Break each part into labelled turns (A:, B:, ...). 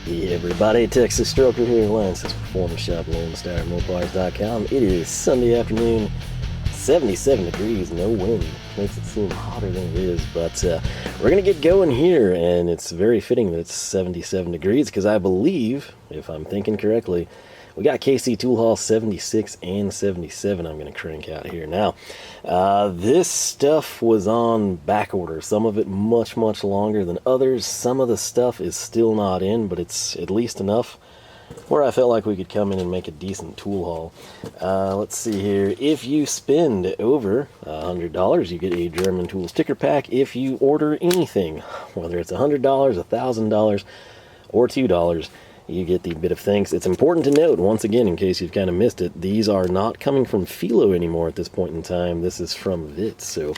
A: Hey everybody, Texas Stroker here, Lance's Performance Shop, Lone Star Mopars.com. It is Sunday afternoon, 77 degrees, no wind. Makes it seem hotter than it is, but we're going to get going here, and it's very fitting that it's 77 degrees, because I believe, if I'm thinking correctly, we got KC Tool Haul 76 and 77 I'm going to crank out here. Now, this stuff was on back order. Some of it much longer than others. Some of the stuff is still not in, but it's at least enough where I felt like we could come in and make a decent tool haul. Let's see here. If you spend over $100, you get a German tool sticker pack. If you order anything, whether it's $100, $1,000, or $2, you get the bit of thanks. It's important to note, once again, in case you've kind of missed it, these are not coming from Philo anymore at this point in time. This is from Witte. So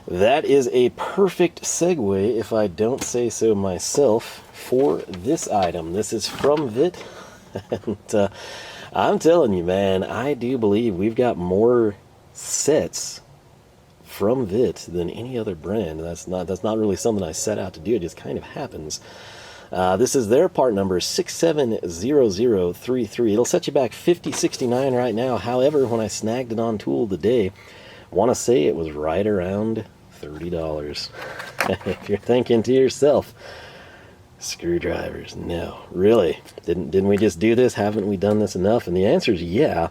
A: that is a perfect segue, if I don't say so myself, for this item. This is from Witte, and I'm telling you, man, I do believe we've got more sets from Witte than any other brand. That's not really something I set out to do. It just kind of happens. This is their part number 670033. It'll set you back $50.69 right now. However, when I snagged it on Tool of the Day, want to say it was right around $30. If you're thinking to yourself, screwdrivers, no, really? Didn't we just do this? Haven't we done this enough? And the answer is yeah.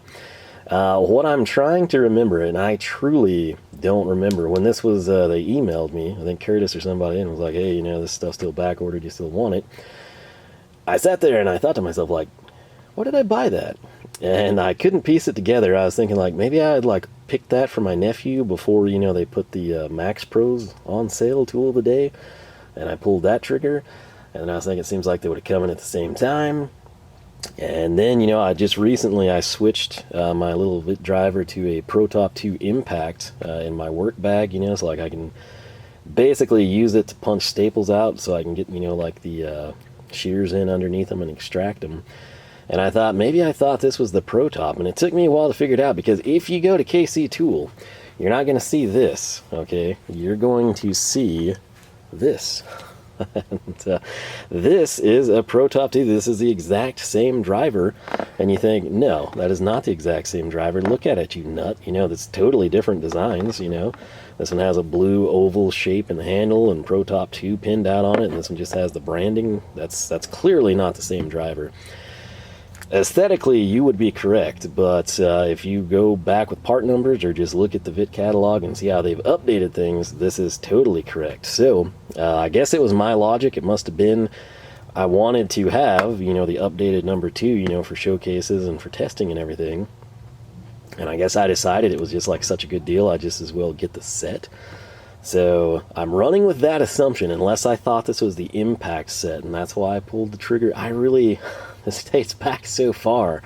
A: What I'm trying to remember, and I truly don't remember, when this was, they emailed me, I think Curtis or somebody, and was like, hey, you know, this stuff's still back ordered, you still want it? I sat there and I thought to myself, like, what did I buy that? And I couldn't piece it together. I was thinking, like, maybe I had, like, picked that for my nephew before, you know, they put the Max Pros on sale, Tool of the Day, and I pulled that trigger, and I was thinking it seems like they would have come in at the same time. And then, you know, I switched my little Witte driver to a ProTop II Impact in my work bag, you know, so like I can basically use it to punch staples out, so I can get, you know, like the shears in underneath them and extract them. And I thought this was the ProTop, and it took me a while to figure it out, because if you go to KC Tool, you're not going to see this, okay? You're going to see this. And, this is a ProTop II. This is the exact same driver, and you think, no, that is not the exact same driver. Look at it, you nut. You know, that's totally different designs, you know. This one has a blue oval shape in the handle and ProTop II pinned out on it, and this one just has the branding. That's clearly not the same driver. Aesthetically, you would be correct, but if you go back with part numbers or just look at the Witte catalog and see how they've updated things, this is totally correct. So, I guess it was my logic. It must have been I wanted to have, you know, the updated number 2, you know, for showcases and for testing and everything. And I guess I decided it was just like such a good deal, I just as well get the set. So I'm running with that assumption, unless I thought this was the Impact set, and that's why I pulled the trigger. This dates back so far,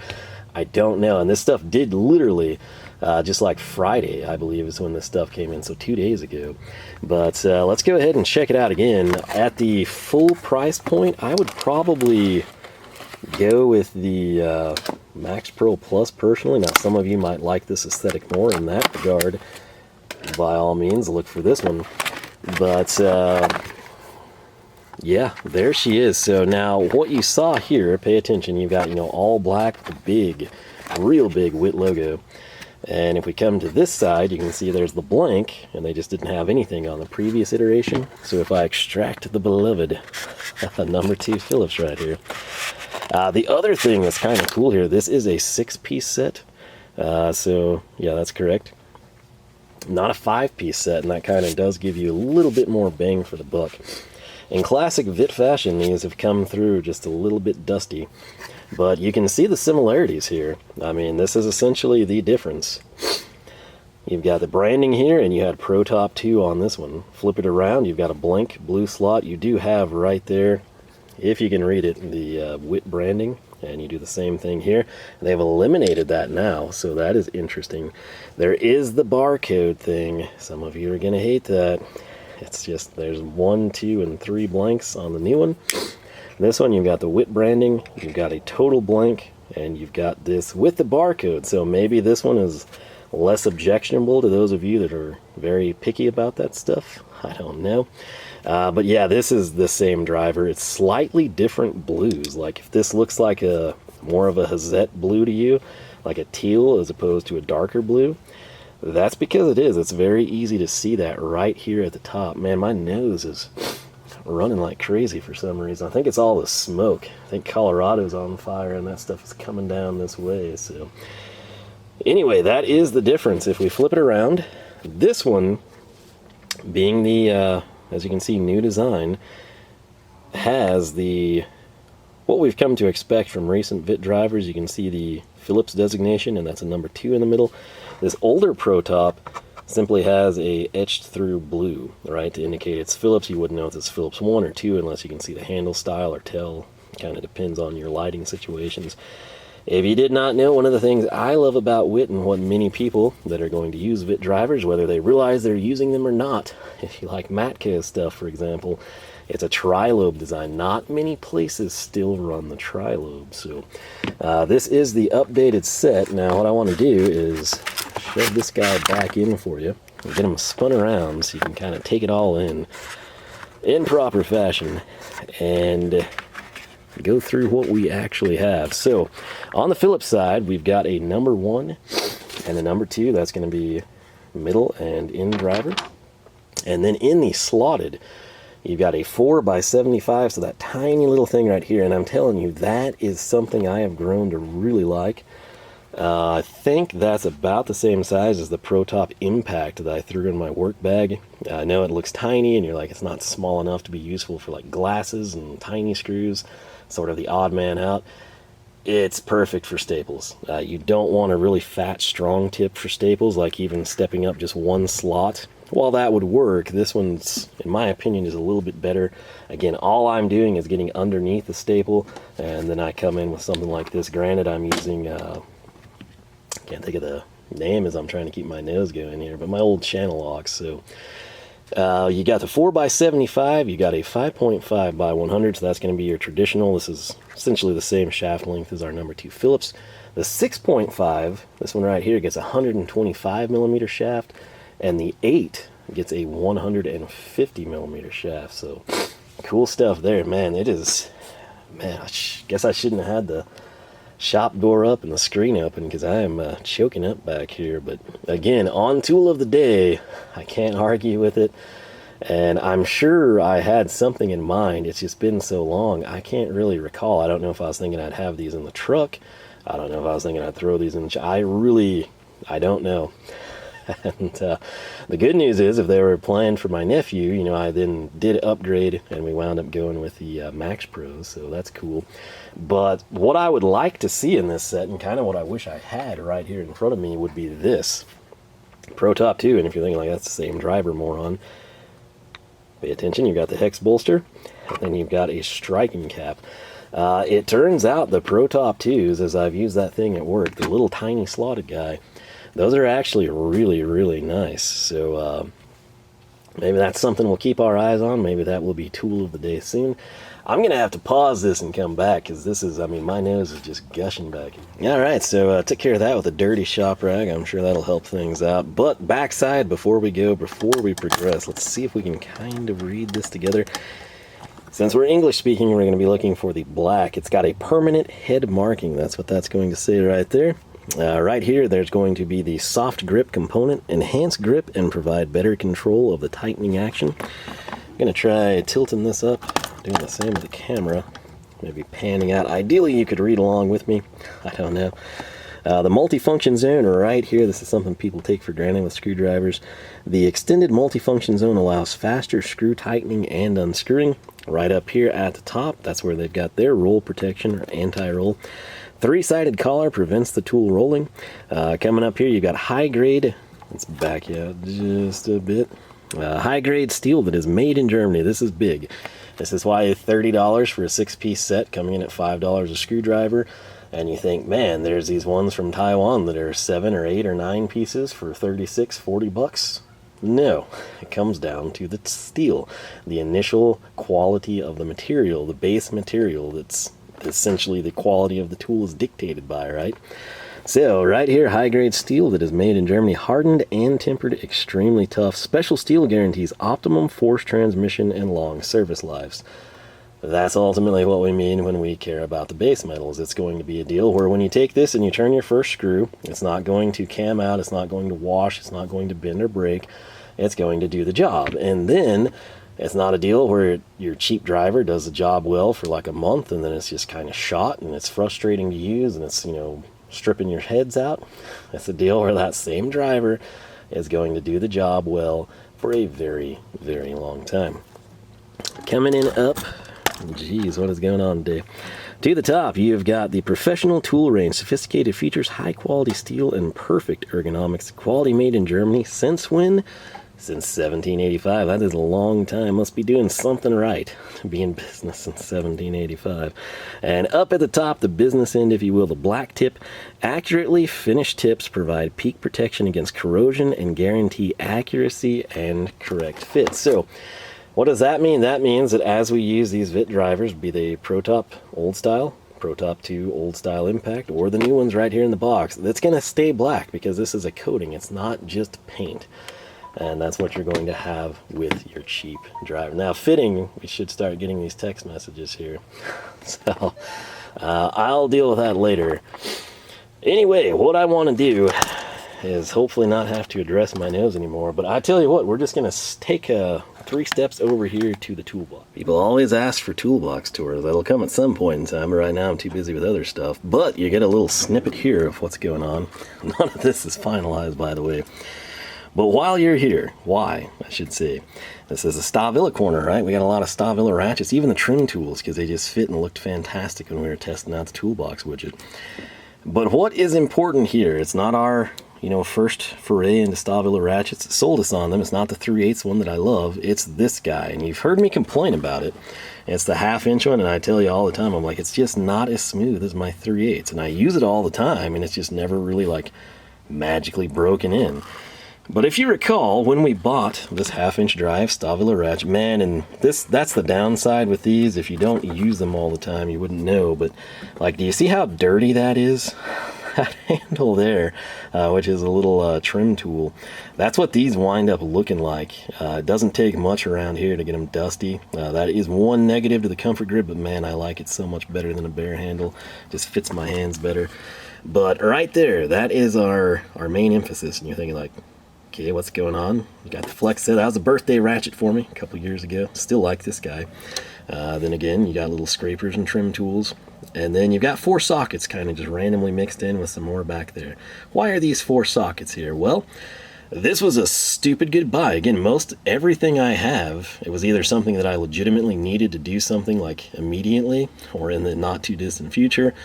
A: I don't know. And this stuff did literally, just like Friday, I believe, is when this stuff came in, so 2 days ago. But let's go ahead and check it out again. At the full price point, I would probably go with the Max Pro Plus personally. Now, some of you might like this aesthetic more in that regard. By all means, look for this one. But yeah, there she is. So now what you saw here, pay attention, you've got, you know, all black, the big, real big Witte logo. And if we come to this side, you can see there's the blank, and they just didn't have anything on the previous iteration. So if I extract the beloved number 2 Phillips right here. The other thing that's kind of cool here, this is a 6-piece set. So yeah, that's correct. Not a 5-piece set, and that kind of does give you a little bit more bang for the buck. In classic Witte fashion, these have come through just a little bit dusty, but you can see the similarities here. I mean, this is essentially the difference. You've got the branding here, and you had ProTop II on this one. Flip it around, you've got a blank blue slot. You do have right there, if you can read it, the Witte branding, and you do the same thing here. They've eliminated that now, so that is interesting. There is the barcode thing. Some of you are going to hate that. It's just, there's 1, 2, and 3 blanks on the new one. This one, you've got the Witte branding, you've got a total blank, and you've got this with the barcode. So maybe this one is less objectionable to those of you that are very picky about that stuff. I don't know. But yeah, this is the same driver. It's slightly different blues. Like if this looks like a more of a Hazette blue to you, like a teal as opposed to a darker blue, that's because it is. It's very easy to see that right here at the top. Man, my nose is running like crazy for some reason. I think it's all the smoke. I think Colorado's on fire and that stuff is coming down this way. So anyway, that is the difference. If we flip it around, this one being the as you can see, new design, has the what we've come to expect from recent Witte drivers. You can see the Phillips designation, and that's a number 2 in the middle. This older ProTop simply has a etched through blue, right, to indicate it's Phillips. You wouldn't know if it's Phillips 1 or 2 unless you can see the handle style or tell. Kind of depends on your lighting situations. If you did not know, one of the things I love about Witte, and what many people that are going to use Witte drivers, whether they realize they're using them or not, if you like Matco stuff, for example, it's a tri-lobe design. Not many places still run the tri-lobe. So this is the updated set. Now what I want to do is shove this guy back in for you and get him spun around so you can kind of take it all in proper fashion and go through what we actually have. So on the Phillips side, we've got a number 1 and a number 2. That's going to be middle and in driver. And then in the slotted, you've got a 4x75, so that tiny little thing right here. And I'm telling you, that is something I have grown to really like. I think that's about the same size as the ProTop Impact that I threw in my work bag. I know it looks tiny, and you're like, it's not small enough to be useful for like glasses and tiny screws, sort of the odd man out. It's perfect for staples. You don't want a really fat, strong tip for staples, like even stepping up just one slot. While that would work, this one's, in my opinion, is a little bit better. Again, all I'm doing is getting underneath the staple, and then I come in with something like this. Granted, I'm using, can't think of the name as I'm trying to keep my nose going here, but my old channel locks. So you got the 4x75, you got a 5.5 by 100, so that's going to be your traditional. This is essentially the same shaft length as our number 2 Phillips. The 6.5, this one right here, gets a 125 millimeter shaft, and the 8 gets a 150 millimeter shaft. So cool stuff there, man. It is, man, I guess I shouldn't have had the shop door up and the screen open because I am choking up back here. But again, on tool of the day, I can't argue with it, and I'm sure I had something in mind. It's just been so long, I can't really recall. I don't know if I was thinking I'd have these in the truck. I don't know if I was thinking I'd throw these in the I don't know. And the good news is, if they were planned for my nephew, you know, I then did upgrade, and we wound up going with the Max Pros, so that's cool. But what I would like to see in this set, and kind of what I wish I had right here in front of me, would be this ProTop II. And if you're thinking like that's the same driver, moron, pay attention. You've got the hex bolster, and then you've got a striking cap. It turns out the ProTop IIs, as I've used that thing at work, the little tiny slotted guy, those are actually really, really nice. So maybe that's something we'll keep our eyes on. Maybe that will be tool of the day soon. I'm going to have to pause this and come back because this is, I mean, my nose is just gushing back. Alright, so took care of that with a dirty shop rag. I'm sure that'll help things out. But backside, before we progress, let's see if we can kind of read this together. Since we're English speaking, we're going to be looking for the black. It's got a permanent head marking. That's what that's going to say right there. Right here, there's going to be the soft grip component, enhance grip and provide better control of the tightening action. I'm going to try tilting this up, doing the same with the camera, maybe panning out. Ideally, you could read along with me. I don't know. The multifunction zone right here, this is something people take for granted with screwdrivers. The extended multifunction zone allows faster screw tightening and unscrewing. Right up here at the top, that's where they've got their roll protection or anti-roll. Three-sided collar prevents the tool rolling. Coming up here, you've got high-grade, let's back you out just a bit, high-grade steel that is made in Germany. This is big. This is why $30 for a 6-piece set, coming in at $5 a screwdriver. And you think, man, there's these ones from Taiwan that are 7 or 8 or 9 pieces for 36, 40 bucks. No, it comes down to the steel, the initial quality of the material, the base material that's essentially the quality of the tool is dictated by, right? So right here, high-grade steel that is made in Germany, hardened and tempered, extremely tough. Special steel guarantees optimum force transmission and long service lives. That's ultimately what we mean when we care about the base metals. It's going to be a deal where when you take this and you turn your first screw, it's not going to cam out, it's not going to wash, it's not going to bend or break. It's going to do the job. And then it's not a deal where your cheap driver does the job well for like a month and then it's just kind of shot and it's frustrating to use and it's, stripping your heads out. It's a deal where that same driver is going to do the job well for a very, very long time. Coming in up, geez, what is going on today? To the top, you've got the professional tool range, sophisticated features, high quality steel, and perfect ergonomics. Quality made in Germany. Since when? Since 1785. That is a long time. Must be doing something right to be in business since 1785. And up at the top, the business end, if you will, the black tip. Accurately finished tips provide peak protection against corrosion and guarantee accuracy and correct fit. So, what does that mean? That means that as we use these Witte drivers, be they ProTop old style, ProTop II old style Impact, or the new ones right here in the box, that's going to stay black because this is a coating. It's not just paint. And that's what you're going to have with your cheap driver. Now, fitting, we should start getting these text messages here. So, I'll deal with that later. Anyway, what I want to do is hopefully not have to address my nose anymore. But I tell you what, we're just going to take 3 steps over here to the toolbox. People always ask for toolbox tours. That'll come at some point in time. But right now I'm too busy with other stuff. But you get a little snippet here of what's going on. None of this is finalized, by the way. But while you're here, why, I should say, this is a Stahwille corner, right? We got a lot of Stahwille ratchets, even the trim tools, because they just fit and looked fantastic when we were testing out the toolbox widget. But what is important here, it's not our, first foray into Stahwille ratchets that sold us on them. It's not the 3/8 one that I love. It's this guy, and you've heard me complain about it. It's the 1/2 one, and I tell you all the time, I'm like, it's just not as smooth as my 3/8, and I use it all the time, and it's just never really, magically broken in. But if you recall, when we bought this 1/2 drive Stahlwille ratchet, man, and that's the downside with these. If you don't use them all the time, you wouldn't know. But, do you see how dirty that is? That handle there, which is a little trim tool, that's what these wind up looking like. It doesn't take much around here to get them dusty. That is one negative to the comfort grip, but man, I like it so much better than a bare handle. Just fits my hands better. But right there, that is our main emphasis. And you're thinking okay, what's going on? You got the flex set. That was a birthday ratchet for me a couple years ago. Still like this guy. Then again, you got little scrapers and trim tools. And then you've got 4 sockets kind of just randomly mixed in with some more back there. Why are these 4 sockets here? Well, this was a stupid good buy. Again, everything I have, it was either something that I legitimately needed to do something immediately or in the not too distant future,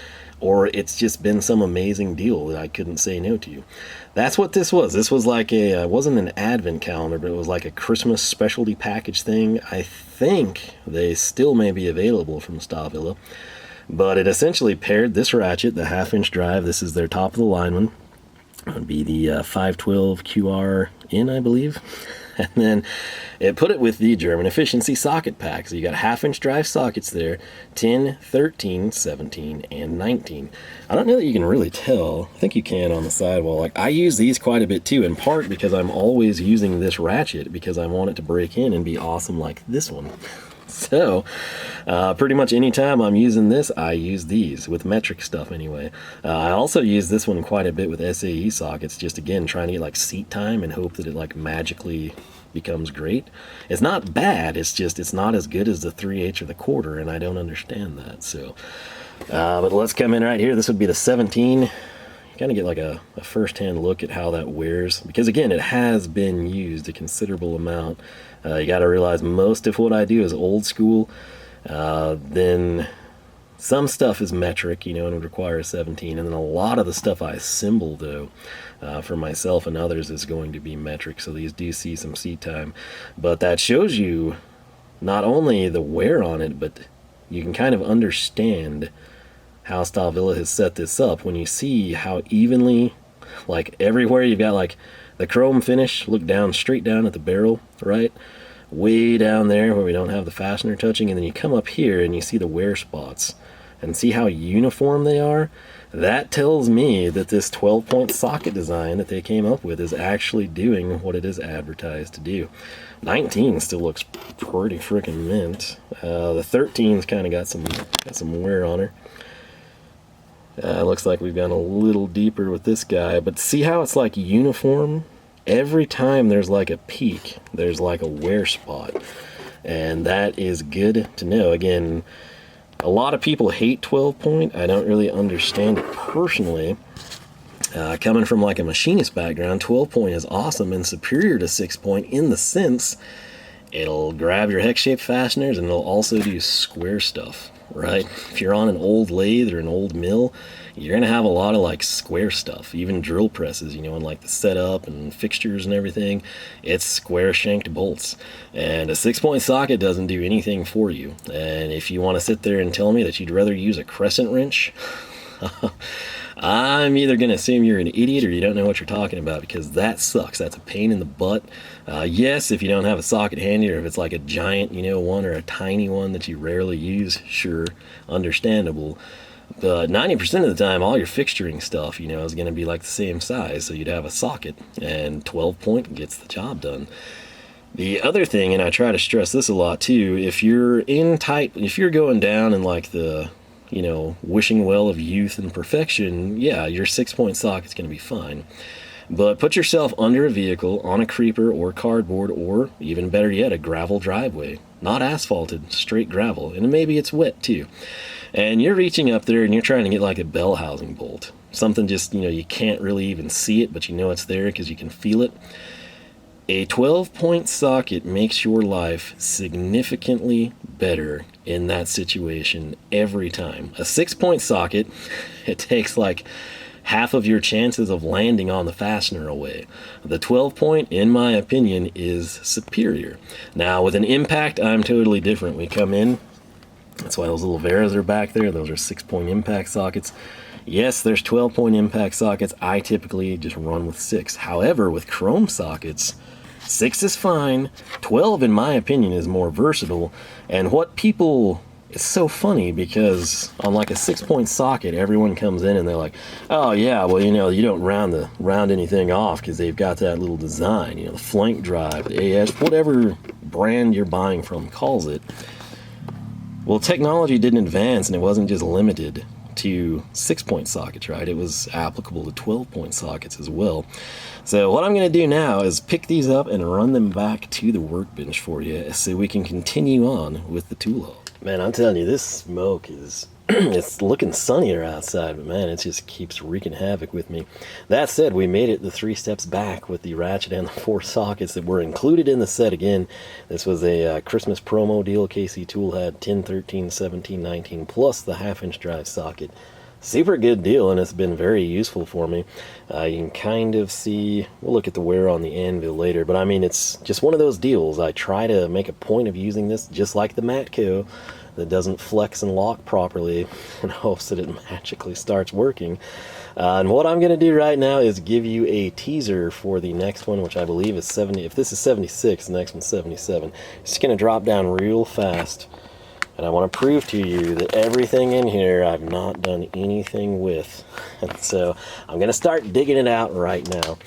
A: or it's just been some amazing deal that I couldn't say no to. That's what this was. This was it wasn't an advent calendar, but it was like a Christmas specialty package thing. I think they still may be available from Stahwille, but it essentially paired this ratchet, the 1/2 drive. This is their top of the line one. It would be the 512 QRN, I believe. And then it put it with the German efficiency socket pack. So you got 1/2 drive sockets there, 10, 13, 17, and 19. I don't know that you can really tell. I think you can on the sidewall. I use these quite a bit too, in part because I'm always using this ratchet because I want it to break in and be awesome like this one. So, pretty much anytime I'm using this, I use these with metric stuff anyway. I also use this one quite a bit with SAE sockets, just again trying to get seat time and hope that it magically becomes great. It's not bad, it's not as good as the 3/8 or the 1/4, and I don't understand that. So, but let's come in right here. This would be the 17. Kind of get a first-hand look at how that wears, because again, it has been used a considerable amount. You got to realize most of what I do is old school. Then some stuff is metric, and would require a 17, and then a lot of the stuff I assemble, though, for myself and others, is going to be metric. So these do see some seat time, but that shows you not only the wear on it, but you can kind of understand how Stahlwille has set this up when you see how evenly, everywhere you've got the chrome finish, look down, straight down at the barrel, right? Way down there where we don't have the fastener touching, and then you come up here and you see the wear spots. and see how uniform they are, that tells me that this 12-point socket design that they came up with is actually doing what it is advertised to do. 19 still looks pretty freaking mint. The 13's kind of got some wear on her. Looks like we've gone a little deeper with this guy, but see how it's like uniform? Every time there's like a peak, there's like a wear spot, and that is good to know. Again, a lot of people hate 12-point. I don't really understand it personally. Coming from like a machinist background, 12-point is awesome and superior to 6-point in the sense it'll grab your hex-shaped fasteners and it'll also do square stuff, right? If you're on an old lathe or an old mill, you're gonna have a lot of like square stuff, even drill presses, you know, and like the setup and fixtures and everything, it's square shanked bolts. And a 6-point socket doesn't do anything for you. And if you want to sit there and tell me that you'd rather use a crescent wrench, I'm either going to assume you're an idiot or you don't know what you're talking about, because that sucks. That's a pain in the butt. Yes, if you don't have a socket handy, or if it's like a giant, you know, one, or a tiny one that you rarely use, sure, understandable. But 90% of the time, all your fixturing stuff, you know, is going to be like the same size, so you'd have a socket, and 12-point gets the job done. The other thing, and I try to stress this a lot too, if you're going down in like the, you know, wishing well of youth and perfection, yeah, your 6-point socket's going to be fine. But put yourself under a vehicle, on a creeper or cardboard, or even better yet, a gravel driveway. Not asphalted, straight gravel, and maybe it's wet too. And you're reaching up there and you're trying to get like a bell housing bolt. Something just, you know, you can't really even see it, but you know it's there because you can feel it. A 12-point socket makes your life significantly better in that situation every time. A 6-point socket, it takes like half of your chances of landing on the fastener away. The 12-point, in my opinion, is superior. Now, with an impact, I'm totally different. We come in, that's why those little Veras are back there. Those are 6-point impact sockets. Yes, there's 12-point impact sockets. I typically just run with 6. However, with chrome sockets, 6 is fine. 12, in my opinion, is more versatile. And what people... It's so funny because on like a 6-point socket, everyone comes in and they're like, oh yeah, well, you know, you don't round anything off because they've got that little design, you know, the flank drive, the AS, whatever brand you're buying from calls it. Well, technology didn't advance, and it wasn't just limited to 6-point sockets, right? It was applicable to 12-point sockets as well. So what I'm going to do now is pick these up and run them back to the workbench for you so we can continue on with the tool haul. Man, I'm telling you, this smoke is, it's looking sunnier outside, but man, it just keeps wreaking havoc with me. That said, we made it the 3 steps back with the ratchet and the 4 sockets that were included in the set again. This was a Christmas promo deal. KC Tool had 10, 13, 17, 19, plus the 1/2-inch drive socket. Super good deal, and it's been very useful for me. You can kind of see, we'll look at the wear on the anvil later, but I mean, it's just one of those deals. I try to make a point of using this just like the Matco, that doesn't flex and lock properly, in hopes that it magically starts working. And what I'm going to do right now is give you a teaser for the next one, which I believe is 70. If this is 76, the next one's 77. It's just going to drop down real fast. And I want to prove to you that everything in here I've not done anything with. And so I'm going to start digging it out right now.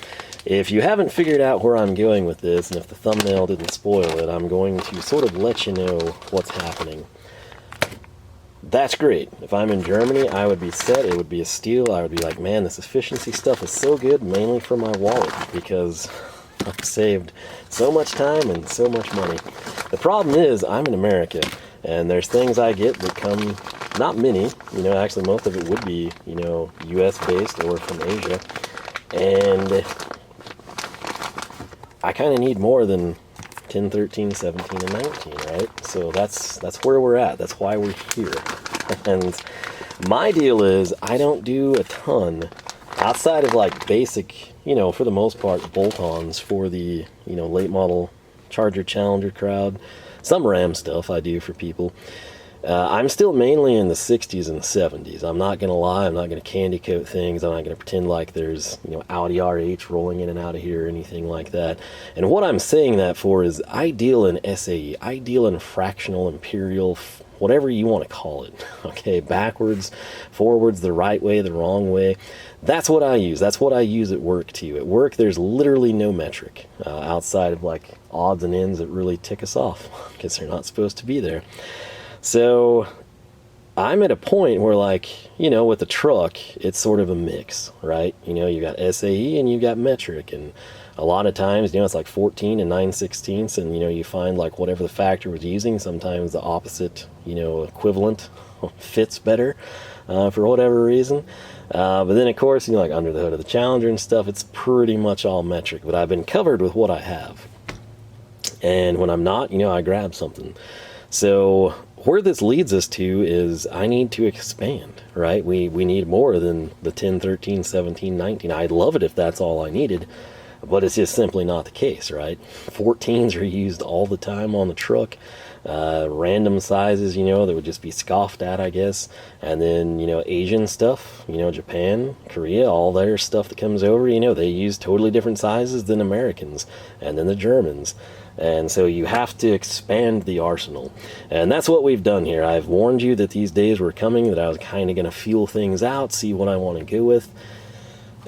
A: If you haven't figured out where I'm going with this, and if the thumbnail didn't spoil it, I'm going to sort of let you know what's happening. That's great. If I'm in Germany, I would be set. It would be a steal. I would be like, man, this efficiency stuff is so good, mainly for my wallet, because I've saved so much time and so much money. The problem is, I'm in America, and there's things I get that come, not many, you know, actually most of it would be, you know, US based or from Asia, and I kind of need more than 10, 13, 17, and 19, right? So that's where we're at. That's why we're here. And my deal is, I don't do a ton outside of like basic, you know, for the most part, bolt-ons for the, you know, late model Charger Challenger crowd. Some Ram stuff I do for people. I'm still mainly in the 60s and 70s. I'm not going to lie. I'm not going to candy coat things. I'm not going to pretend like there's, you know, Audi RH rolling in and out of here or anything like that. And what I'm saying that for is I deal in SAE. I deal in fractional, imperial, whatever you want to call it. Okay, backwards, forwards, the right way, the wrong way. That's what I use. That's what I use at work too. At work, there's literally no metric outside of like odds and ends that really tick us off because they're not supposed to be there. So I'm at a point where, like, you know, with the truck, it's sort of a mix, right? You know, you got SAE and you got metric, and a lot of times, you know, it's like 14 and 9/16, and, you know, you find like whatever the factor was using, sometimes the opposite, you know, equivalent fits better for whatever reason. But then, of course, you know, like under the hood of the Challenger and stuff, it's pretty much all metric, but I've been covered with what I have. And when I'm not, you know, I grab something. So where this leads us to is I need to expand, right? We need more than the 10, 13, 17, 19. I'd love it if that's all I needed, but it's just simply not the case, right? 14s are used all the time on the truck. Random sizes, you know, that would just be scoffed at, I guess. And then, you know, Asian stuff, you know, Japan, Korea, all their stuff that comes over, you know, they use totally different sizes than Americans and then the Germans. And so you have to expand the arsenal. And that's what we've done here. I've warned you that these days were coming, that I was kind of going to feel things out, see what I want to go with.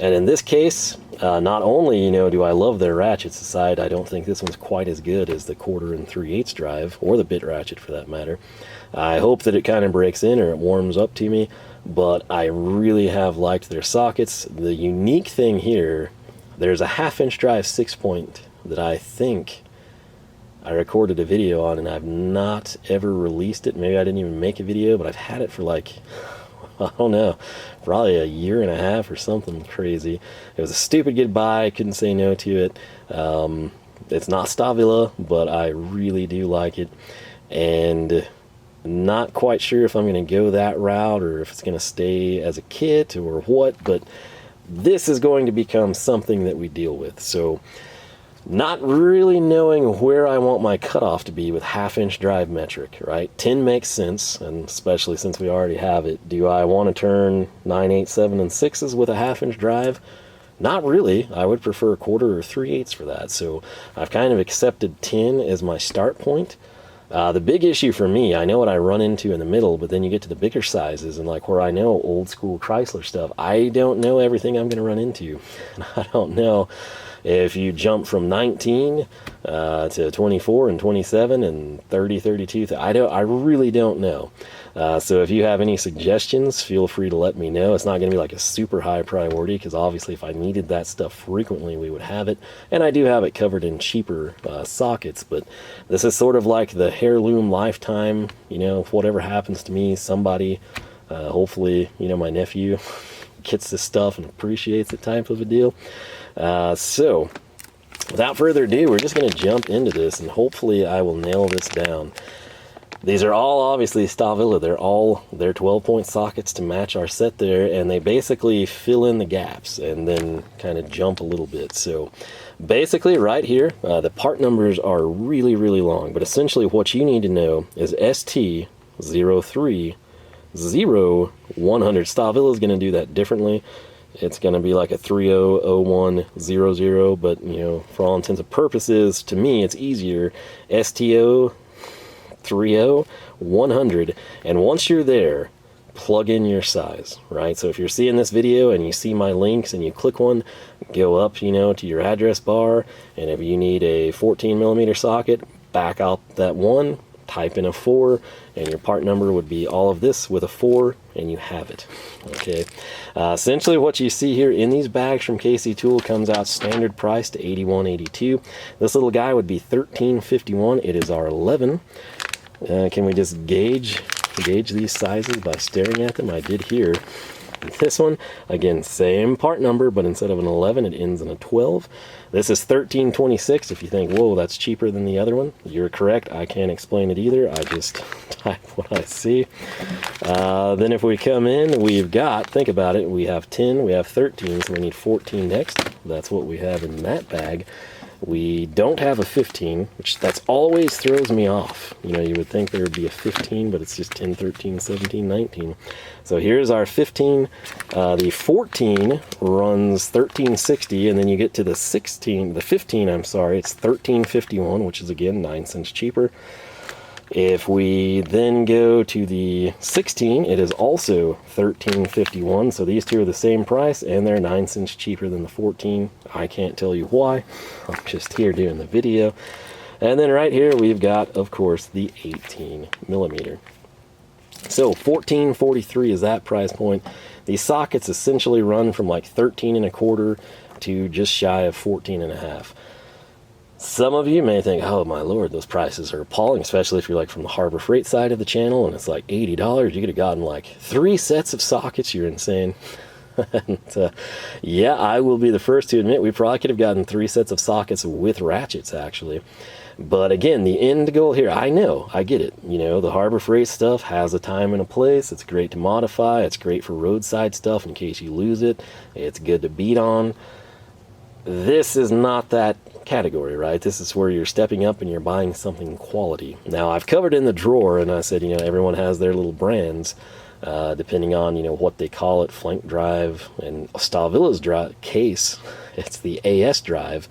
A: And in this case, not only, you know, do I love their ratchets aside, I don't think this one's quite as good as the 1/4 and 3/8 drive, or the bit ratchet for that matter. I hope that it kind of breaks in or it warms up to me, but I really have liked their sockets. The unique thing here, there's a 1/2-inch drive 6-point that I think I recorded a video on, and I've not ever released it. Maybe I didn't even make a video, but I've had it for like, I don't know, probably a 1.5 years or something crazy. It was a stupid good buy. I couldn't say no to it. It's not Stahwille, but I really do like it. And not quite sure if I'm going to go that route or if it's going to stay as a kit or what, but this is going to become something that we deal with. So not really knowing where I want my cutoff to be with 1/2-inch drive metric, right? 10 makes sense, and especially since we already have it. Do I want to turn 9, 8, 7, and 6s with a 1/2-inch drive? Not really. I would prefer 1/4 or 3/8 for that. So I've kind of accepted 10 as my start point. The big issue for me, I know what I run into in the middle, but then you get to the bigger sizes, and like where I know old school Chrysler stuff, I don't know everything I'm going to run into. And I don't know if you jump from 19 to 24 and 27 and 30, 32, I really don't know. So if you have any suggestions, feel free to let me know. It's not going to be like a super high priority, because obviously if I needed that stuff frequently, we would have it. And I do have it covered in cheaper sockets, but this is sort of like the heirloom lifetime, you know, if whatever happens to me, somebody, hopefully, you know, my nephew gets this stuff and appreciates it type of a deal. So without further ado, we're just going to jump into this, and hopefully I will nail this down. These are all obviously Stahwille. They're all their 12-point sockets to match our set there, and they basically fill in the gaps and then kind of jump a little bit. So basically right here, the part numbers are really, really long, but essentially what you need to know is ST030 100. Stahwille is going to do that differently. It's going to be like a 300100, but, you know, for all intents and purposes, to me, it's easier. STO 30 100, and once you're there, plug in your size, right? So if you're seeing this video and you see my links and you click one, go up, you know, to your address bar, and if you need a 14mm socket, back out that one, type in a 4, and your part number would be all of this with a 4, and you have it. Okay, essentially what you see here in these bags from KC Tool comes out standard price to $81.82. This little guy would be $13.51. It is our 11. Can we just gauge these sizes by staring at them? I did here. This one, again, same part number, but instead of an 11, it ends in a 12. This is $13.26. If you think, whoa, that's cheaper than the other one, you're correct. I can't explain it either. I just type what I see. Then if we come in, we've got, think about it, we have 10, we have 13, so we need 14 next. That's what we have in that bag. We don't have a 15, which that's always throws me off. You know, you would think there would be a 15, but it's just 10, 13, 17, 19. So here's our 15. The 14 runs $13.60, and then you get to the 15, I'm sorry, it's $13.51, which is again 9 cents cheaper. If we then go to the 16, it is also $13.51. So these two are the same price, and they're 9 cents cheaper than the 14. I can't tell you why. I'm just here doing the video. And then right here we've got, of course, the 18 millimeter. So $14.43 is that price point. These sockets essentially run from like 13 1/4 to just shy of 14 1/2. Some of you may think, oh my lord, those prices are appalling, especially if you're like from the Harbor Freight side of the channel and it's like $80. You could have gotten like 3 sets of sockets. You're insane. And, yeah, I will be the first to admit we probably could have gotten 3 sets of sockets with ratchets actually. But again, the end goal here, I know, I get it. You know, the Harbor Freight stuff has a time and a place. It's great to modify. It's great for roadside stuff in case you lose it. It's good to beat on. This is not that category, right? This is where you're stepping up and you're buying something quality. Now, I've covered in the drawer, and I said, you know, everyone has their little brands, depending on, you know, what they call it, flank drive, and Stahwille's case, it's the AS drive.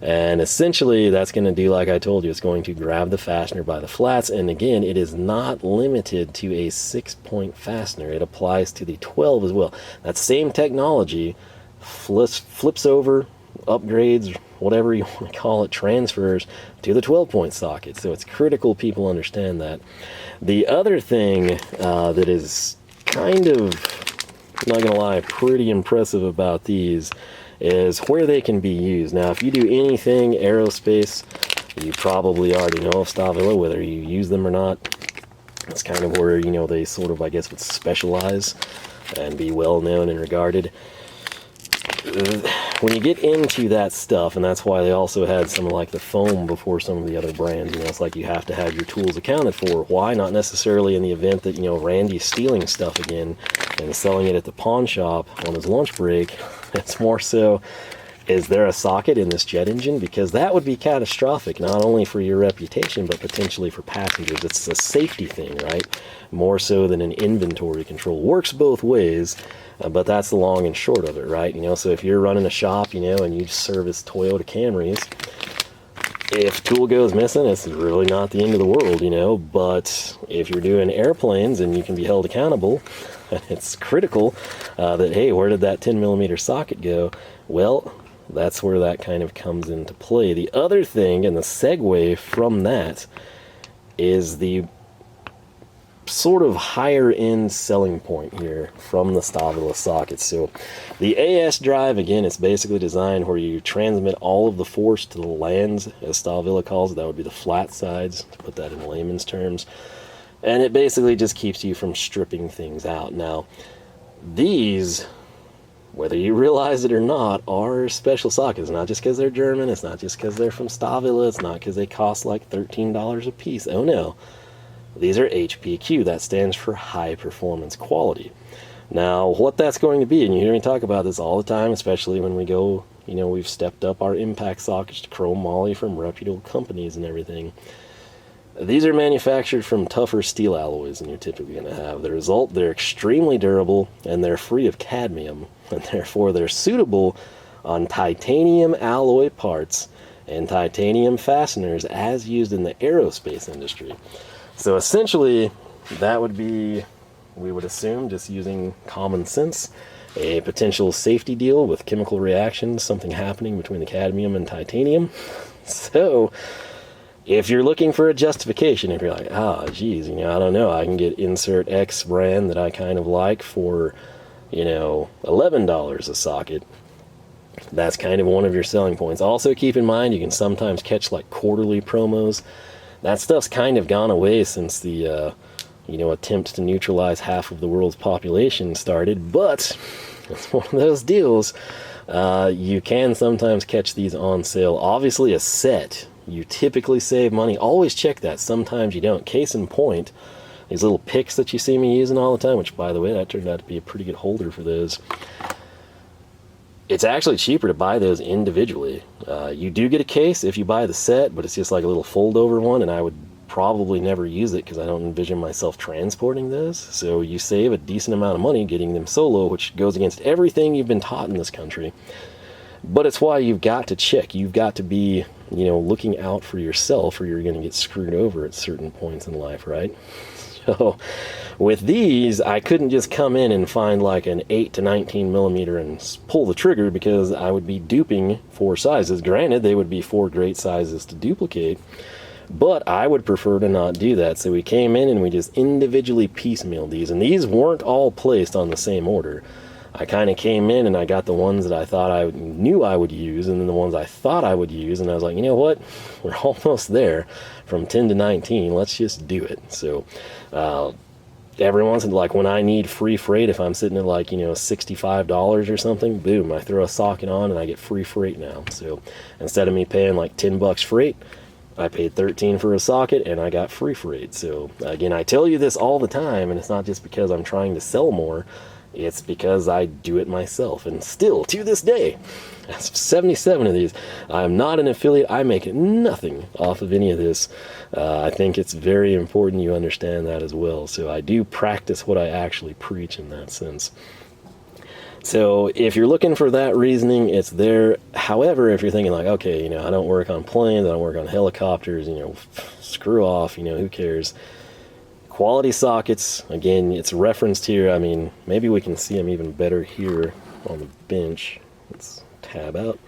A: And essentially, that's going to do, like I told you, it's going to grab the fastener by the flats. And again, it is not limited to a 6-point fastener. It applies to the 12 as well. That same technology flips over, upgrades, whatever you want to call it, transfers to the 12-point socket. So it's critical people understand that. The other thing that is kind of, I'm not going to lie, pretty impressive about these is where they can be used. Now, if you do anything aerospace, you probably already know of Stahwille, whether you use them or not. That's kind of where, you know, they sort of, I guess, would specialize and be well known and regarded. When you get into that stuff, and that's why they also had some like the foam before some of the other brands, you know, it's like you have to have your tools accounted for. Why? Not necessarily in the event that, you know, Randy's stealing stuff again and selling it at the pawn shop on his lunch break. It's more so, is there a socket in this jet engine? Because that would be catastrophic, not only for your reputation, but potentially for passengers. It's a safety thing, right? More so than an inventory control. Works both ways. But that's the long and short of it, right? You know, so if you're running a shop, you know, and you service Toyota Camrys, if tool goes missing, it's really not the end of the world, you know. But if you're doing airplanes and you can be held accountable, it's critical that, hey, where did that 10 millimeter socket go? Well, that's where that kind of comes into play. The other thing, and the segue from that, is the sort of higher end selling point here from the Stahlwille sockets. So the AS drive, again, it's basically designed where you transmit all of the force to the lands, as Stahlwille calls it. That would be the flat sides, to put that in layman's terms. And it basically just keeps you from stripping things out. Now, these, whether you realize it or not, are special sockets. Not just because they're German, it's not just because they're from Stahlwille, it's not because they cost like $13 a piece. Oh no. These are HPQ. That stands for high performance quality. Now, what that's going to be, and you hear me talk about this all the time, especially when we go, you know, we've stepped up our impact sockets to chrome moly from reputable companies and everything. These are manufactured from tougher steel alloys than you're typically going to have. The result, they're extremely durable and they're free of cadmium, and therefore they're suitable on titanium alloy parts and titanium fasteners as used in the aerospace industry. So essentially, that would be, we would assume, just using common sense, a potential safety deal with chemical reactions, something happening between the cadmium and titanium. So if you're looking for a justification, if you're like, geez, you know, I don't know, I can get insert X brand that I kind of like for, you know, $11 a socket, that's kind of one of your selling points. Also keep in mind, you can sometimes catch like quarterly promos. That stuff's kind of gone away since the, you know, attempt to neutralize half of the world's population started, but it's one of those deals. You can sometimes catch these on sale. Obviously, a set, you typically save money. Always check that. Sometimes you don't. Case in point, these little picks that you see me using all the time, which, by the way, that turned out to be a pretty good holder for those. It's actually cheaper to buy those individually. You do get a case if you buy the set, but it's just like a little fold-over one, and I would probably never use it because I don't envision myself transporting those. So you save a decent amount of money getting them solo, which goes against everything you've been taught in this country. But it's why you've got to check. You've got to be, looking out for yourself, or you're going to get screwed over at certain points in life, right? So with these, I couldn't just come in and find like an 8 to 19 millimeter and pull the trigger, because I would be duping 4 sizes. Granted, they would be 4 great sizes to duplicate, but I would prefer to not do that. So we came in and we just individually piecemealed these, and these weren't all placed on the same order. I kind of came in and I got the ones that I thought I knew I would use, and then the ones I thought I would use, and I was like, you know what, we're almost there from 10 to 19, let's just do it. So every once in like when I need free freight, if I'm sitting at like $65 or something, boom, I throw a socket on and I get free freight now. So instead of me paying like $10 freight, I paid $13 for a socket and I got free freight. So again, I tell you this all the time, and it's not just because I'm trying to sell more. It's because I do it myself, and still to this day, 77 of these, I'm not an affiliate. I make nothing off of any of this. I think it's very important you understand that as well. So I do practice what I actually preach in that sense. So if you're looking for that reasoning, it's there. However, if you're thinking like, okay, I don't work on planes, I don't work on helicopters, screw off, who cares? Quality sockets, again, it's referenced here. I mean, maybe we can see them even better here on the bench. Let's tab out.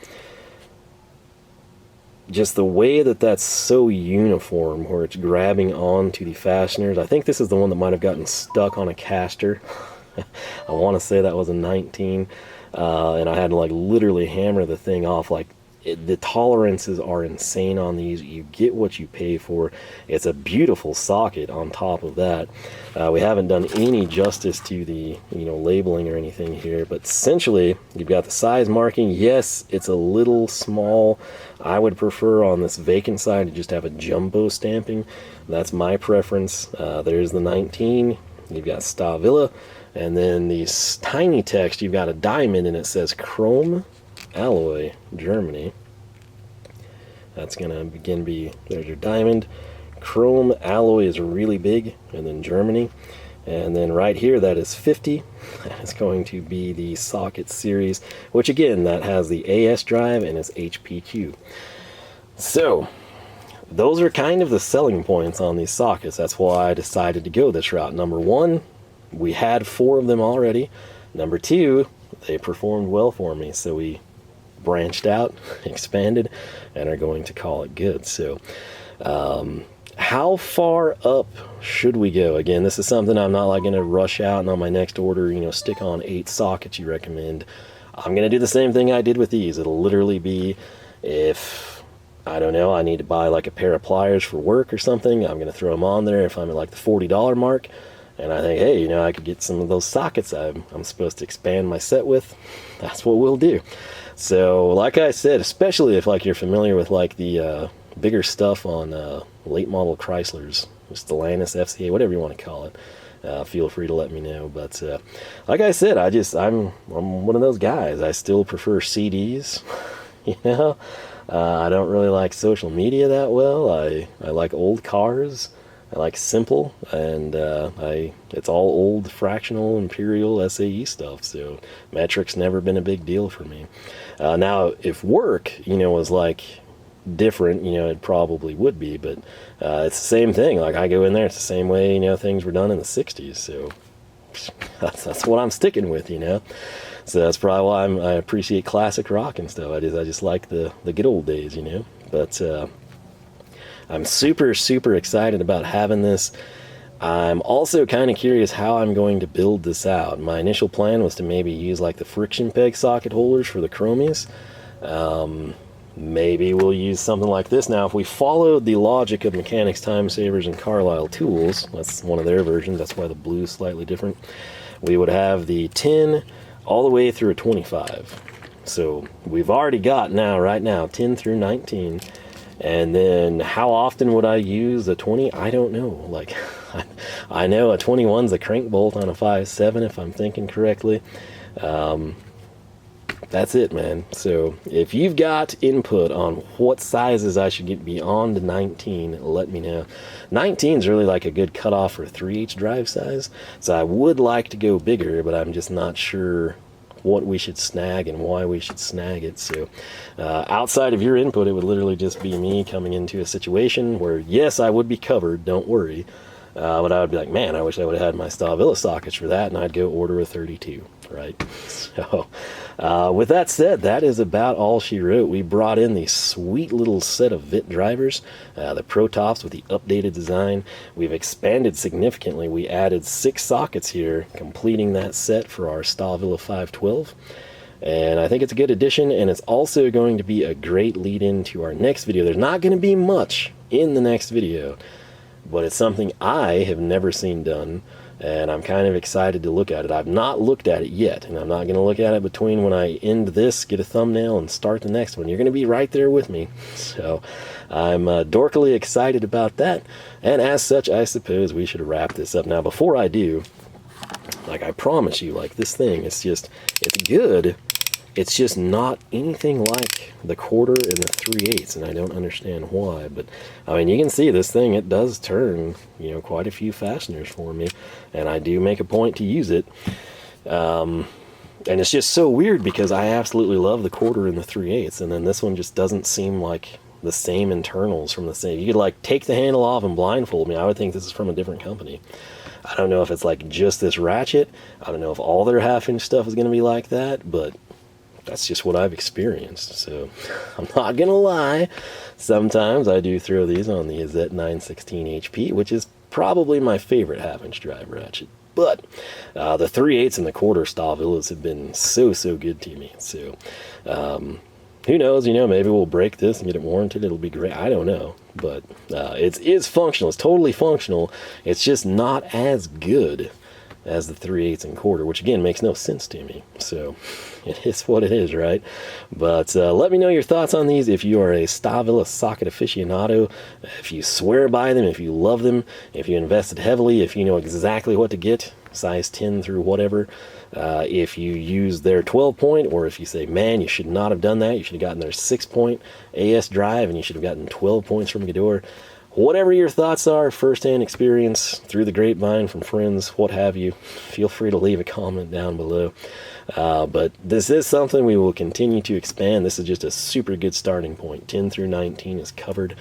A: Just the way that that's so uniform, where it's grabbing onto the fasteners. I think this is the one that might have gotten stuck on a caster. I want to say that was a 19, and I had to like literally hammer the thing off. Like, the tolerances are insane on these. You get what you pay for. It's a beautiful socket on top of that. We haven't done any justice to the labeling or anything here, but essentially you've got the size marking. Yes, it's a little small. I would prefer on this vacant side to just have a jumbo stamping. That's my preference. There's the 19. You've got Stahwille, and then these tiny text, you've got a diamond and it says chrome alloy, Germany. That's gonna again be, there's your diamond. Chrome alloy is really big, and then Germany. And then right here, that is 50. That is going to be the socket series, which again, that has the AS drive and it's HPQ. So those are kind of the selling points on these sockets. That's why I decided to go this route. Number one, we had 4 of them already. Number 2, they performed well for me, so we branched out, expanded, and are going to call it good. So how far up should we go? Again, this is something I'm not like going to rush out and on my next order, stick on 8 sockets you recommend. I'm going to do the same thing I did with these. It'll literally be, if I don't know, I need to buy like a pair of pliers for work or something, I'm going to throw them on there. If I'm at like the $40 mark and I think, hey, I could get some of those sockets I'm supposed to expand my set with, that's what we'll do. So like I said, especially if like you're familiar with like the bigger stuff on late model Chryslers, Stellantis, FCA, whatever you want to call it, feel free to let me know. But like I said, I'm one of those guys. I still prefer CDs. I don't really like social media that well. I like old cars. I like simple, and it's all old fractional imperial SAE stuff, so metric's never been a big deal for me. Now if work was like different, it probably would be, but it's the same thing. Like I go in there, it's the same way things were done in the 60s, so that's what I'm sticking with. So that's probably why I appreciate classic rock and stuff. I just like the good old days, but I'm super, super excited about having this. I'm also kind of curious how I'm going to build this out. My initial plan was to maybe use like the friction peg socket holders for the chromies. Maybe we'll use something like this. Now, if we followed the logic of Mechanics Time Savers and Carlisle Tools, that's one of their versions, that's why the blue is slightly different, we would have the 10 all the way through a 25. So we've already got right now 10 through 19. And then how often would I use a 20? I don't know. Like, I know a 21's a crank bolt on a 5.7 if I'm thinking correctly. That's it, man. So if you've got input on what sizes I should get beyond 19, let me know. 19 is really like a good cutoff for 3H drive size. So I would like to go bigger, but I'm just not sure what we should snag and why we should snag it. So outside of your input, it would literally just be me coming into a situation where, yes, I would be covered, don't worry, but I would be like, man, I wish I would have had my Stahwille sockets for that, and I'd go order a 32, right? So with that said, that is about all she wrote. We brought in the sweet little set of Witte drivers, the ProTops with the updated design. We've expanded significantly. We added 6 sockets here, completing that set for our Stahlwille 512. And I think it's a good addition, and it's also going to be a great lead-in to our next video. There's not going to be much in the next video, but it's something I have never seen done, and I'm kind of excited to look at it. I've not looked at it yet, and I'm not going to look at it between when I end this, get a thumbnail, and start the next one. You're going to be right there with me. So I'm dorkily excited about that, and as such, I suppose we should wrap this up. Now, before I do, like I promise you, like this thing, it's good. It's just not anything like the 1/4 and the 3/8, and I don't understand why. But I mean, you can see this thing, it does turn, you know, quite a few fasteners for me, and I do make a point to use it. And it's just so weird because I absolutely love the 1/4 and the 3/8, and then this one just doesn't seem like the same internals from the same. You could like take the handle off and blindfold me, I would think this is from a different company. I don't know if it's like just this Ratchet. I don't know if all their 1/2-inch stuff is going to be like that, but that's just what I've experienced. So I'm not gonna lie, sometimes I do throw these on the Z916 HP, which is probably my favorite 1/2-inch drive ratchet. But the 3/8 and the 1/4 Stahwilles have been so good to me. So who knows, you know, maybe we'll break this and get it warranted. It'll be great. I don't know, but it is functional. It's totally functional. It's just not as good as the 3/8 and 1/4, which again makes no sense to me. So it is what it is, right? But let me know your thoughts on these. If you are a Stahwille socket aficionado, if you swear by them, if you love them, if you invested heavily, if you know exactly what to get, size 10 through whatever, if you use their 12-point, or if you say, man, you should not have done that, you should have gotten their 6-point AS drive and you should have gotten 12 points from Ghidorah. Whatever your thoughts are, first-hand experience, through the grapevine, from friends, what have you, feel free to leave a comment down below. But this is something we will continue to expand. This is just a super good starting point. 10 through 19 is covered,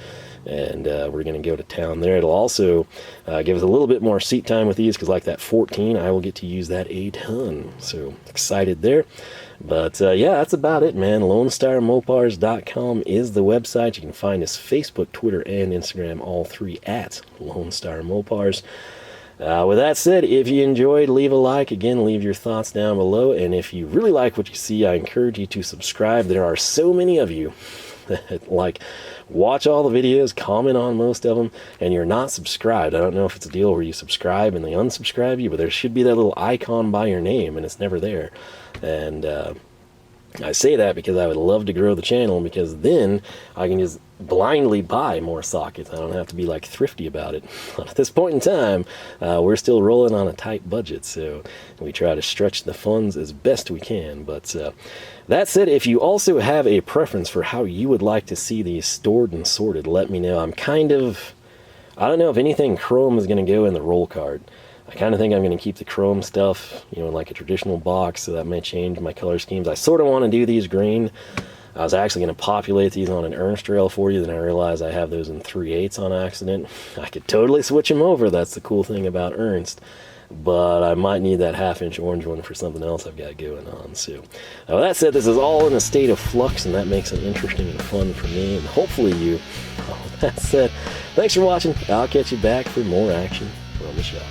A: and we're going to go to town there. It'll also give us a little bit more seat time with these, because like that 14, I will get to use that a ton. So excited there. But yeah, that's about it, man. LoneStarMopars.com is the website. You can find us Facebook, Twitter, and Instagram, all 3 at Lone Star Mopars. With that said, if you enjoyed, leave a like. Again, leave your thoughts down below. And if you really like what you see, I encourage you to subscribe. There are so many of you that like watch all the videos, comment on most of them, and you're not subscribed. I don't know if it's a deal where you subscribe and they unsubscribe you, but there should be that little icon by your name, and it's never there. And I say that because I would love to grow the channel, because then I can just blindly buy more sockets. I don't have to be like thrifty about it. But at this point in time, we're still rolling on a tight budget, so we try to stretch the funds as best we can. But that said, if you also have a preference for how you would like to see these stored and sorted, let me know. I don't know if anything chrome is going to go in the roll card. I kind of think I'm going to keep the chrome stuff, you know, like a traditional box, so that may change my color schemes. I sort of want to do these green. I was actually going to populate these on an Ernst rail for you, then I realized I have those in 3/8 on accident. I could totally switch them over. That's the cool thing about Ernst. But I might need that 1/2-inch orange one for something else I've got going on. So with that said, this is all in a state of flux, and that makes it interesting and fun for me, and hopefully you. With that said, thanks for watching. I'll catch you back for more action from the shop.